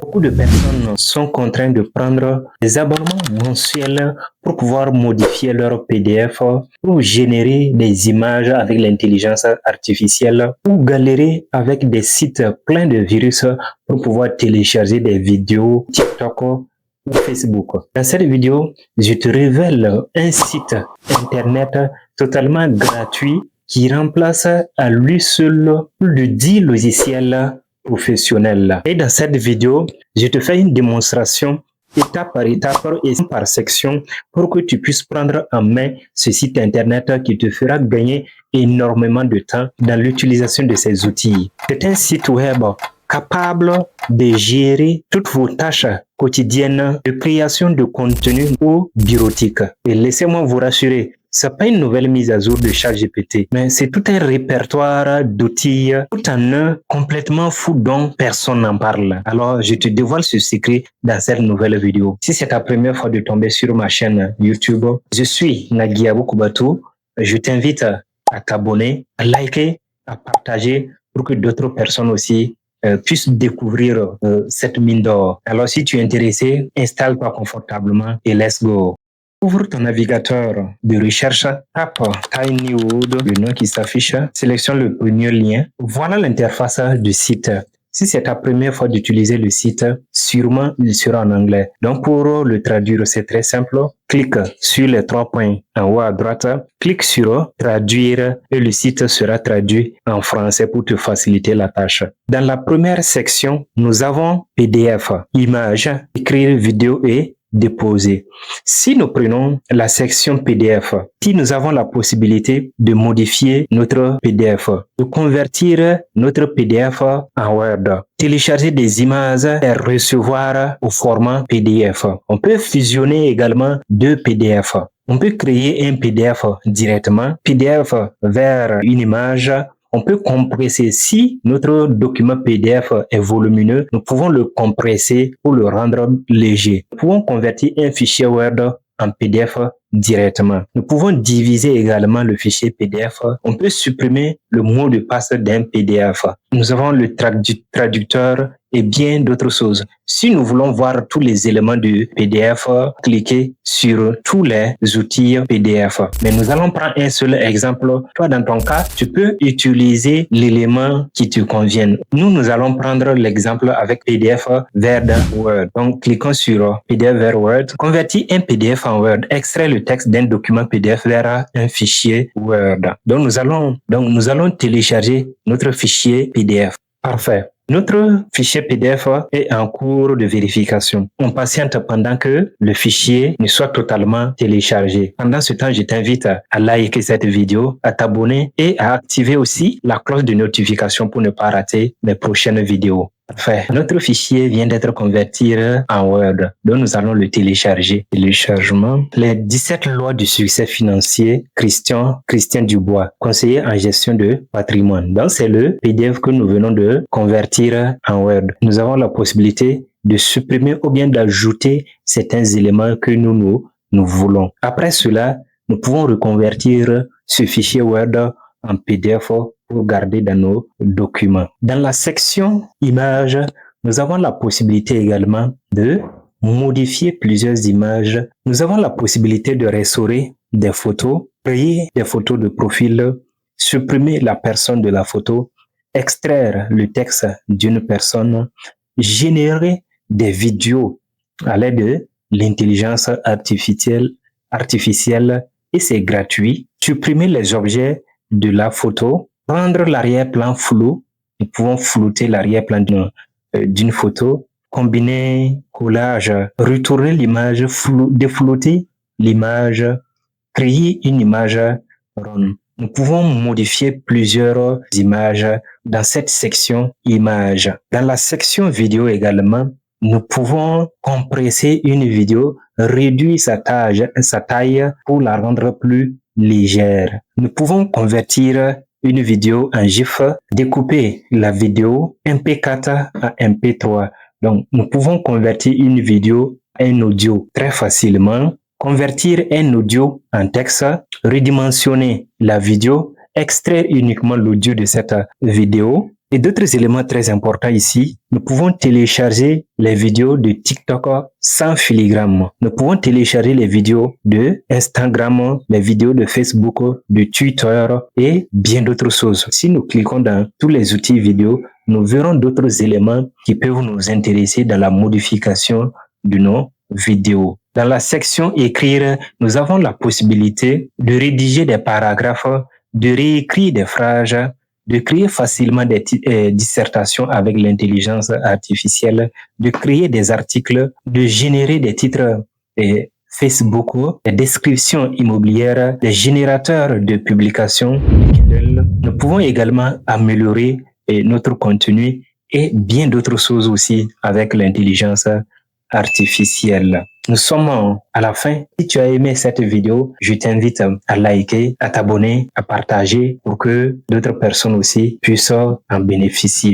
Beaucoup de personnes sont contraintes de prendre des abonnements mensuels pour pouvoir modifier leur PDF, pour générer des images avec l'intelligence artificielle ou galérer avec des sites pleins de virus pour pouvoir télécharger des vidéos TikTok ou Facebook. Dans cette vidéo, je te révèle un site internet totalement gratuit qui remplace à lui seul plus de 10 logiciels professionnels. Et dans cette vidéo, je te fais une démonstration étape par étape et par section pour que tu puisses prendre en main ce site internet qui te fera gagner énormément de temps dans l'utilisation de ces outils. C'est un site web capable de gérer toutes vos tâches quotidiennes de création de contenu ou bureautique. Et laissez-moi vous rassurer, ce n'est pas une nouvelle mise à jour de ChatGPT, mais c'est tout un répertoire d'outils, tout en un complètement fou dont personne n'en parle. Alors, je te dévoile ce secret dans cette nouvelle vidéo. Si c'est ta première fois de tomber sur ma chaîne YouTube, je suis Naguiabou Koubatou. Je t'invite à t'abonner, à liker, à partager pour que d'autres personnes aussi puissent découvrir cette mine d'or. Alors, si tu es intéressé, installe-toi confortablement et let's go. Ouvre ton navigateur de recherche, tape Tinywood, le nom qui s'affiche, sélectionne le premier lien. Voilà l'interface du site. Si c'est ta première fois d'utiliser le site, sûrement il sera en anglais. Donc pour le traduire, c'est très simple. Clique sur les 3 points en haut à droite, clique sur traduire et le site sera traduit en français pour te faciliter la tâche. Dans la première section, nous avons PDF, images, écrire, vidéo et déposer. Si nous prenons la section PDF, si nous avons la possibilité de modifier notre PDF, de convertir notre PDF en Word, télécharger des images et recevoir au format PDF. On peut fusionner également deux PDF. On peut créer un PDF directement, PDF vers une image. On peut compresser. Si notre document PDF est volumineux, nous pouvons le compresser pour le rendre léger. Nous pouvons convertir un fichier Word en PDF directement. Nous pouvons diviser également le fichier PDF. On peut supprimer le mot de passe d'un PDF. Nous avons le traducteur et bien d'autres choses. Si nous voulons voir tous les éléments du PDF, cliquez sur tous les outils PDF. Mais nous allons prendre un seul exemple. Toi, dans ton cas, tu peux utiliser l'élément qui te convient. Nous allons prendre l'exemple avec PDF vers Word. Donc, cliquons sur PDF vers Word. Convertir un PDF en Word. Extraire le texte d'un document PDF vers un fichier Word. Donc, nous allons télécharger notre fichier PDF. Parfait. Notre fichier PDF est en cours de vérification. On patiente pendant que le fichier ne soit totalement téléchargé. Pendant ce temps, je t'invite à liker cette vidéo, à t'abonner et à activer aussi la cloche de notification pour ne pas rater mes prochaines vidéos. Parfait. Notre fichier vient d'être converti en Word. Donc, nous allons le télécharger. Téléchargement. Les 17 lois du succès financier, Christian Dubois, conseiller en gestion de patrimoine. Donc, c'est le PDF que nous venons de convertir en Word. Nous avons la possibilité de supprimer ou bien d'ajouter certains éléments que nous voulons. Après cela, nous pouvons reconvertir ce fichier Word en PDF pour garder dans nos documents. Dans la section images, nous avons la possibilité également de modifier plusieurs images. Nous avons la possibilité de restaurer des photos, créer des photos de profil, supprimer la personne de la photo, extraire le texte d'une personne, générer des vidéos à l'aide de l'intelligence artificielle et c'est gratuit. Supprimer les objets de la photo, prendre l'arrière-plan flou, nous pouvons flouter l'arrière-plan d'une photo, combiner collage, retourner l'image, déflouter l'image, créer une image ronde. Nous pouvons modifier plusieurs images dans cette section images. Dans la section vidéo également, nous pouvons compresser une vidéo, réduire sa taille pour la rendre plus légère. Nous pouvons convertir une vidéo en GIF, découper la vidéo MP4 à MP3. Donc, nous pouvons convertir une vidéo à un audio très facilement, convertir un audio en texte, redimensionner la vidéo, extraire uniquement l'audio de cette vidéo, Et d'autres éléments très importants ici, nous pouvons télécharger les vidéos de TikTok sans filigrane. Nous pouvons télécharger les vidéos de Instagram, les vidéos de Facebook, de Twitter et bien d'autres choses. Si nous cliquons dans tous les outils vidéo, nous verrons d'autres éléments qui peuvent nous intéresser dans la modification de nos vidéos. Dans la section écrire, nous avons la possibilité de rédiger des paragraphes, de réécrire des phrases, de créer facilement des dissertations avec l'intelligence artificielle, de créer des articles, de générer des titres Facebook, des descriptions immobilières, des générateurs de publications. Nous pouvons également améliorer notre contenu et bien d'autres choses aussi avec l'intelligence artificielle. Nous sommes à la fin. Si tu as aimé cette vidéo, je t'invite à liker, à t'abonner, à partager pour que d'autres personnes aussi puissent en bénéficier.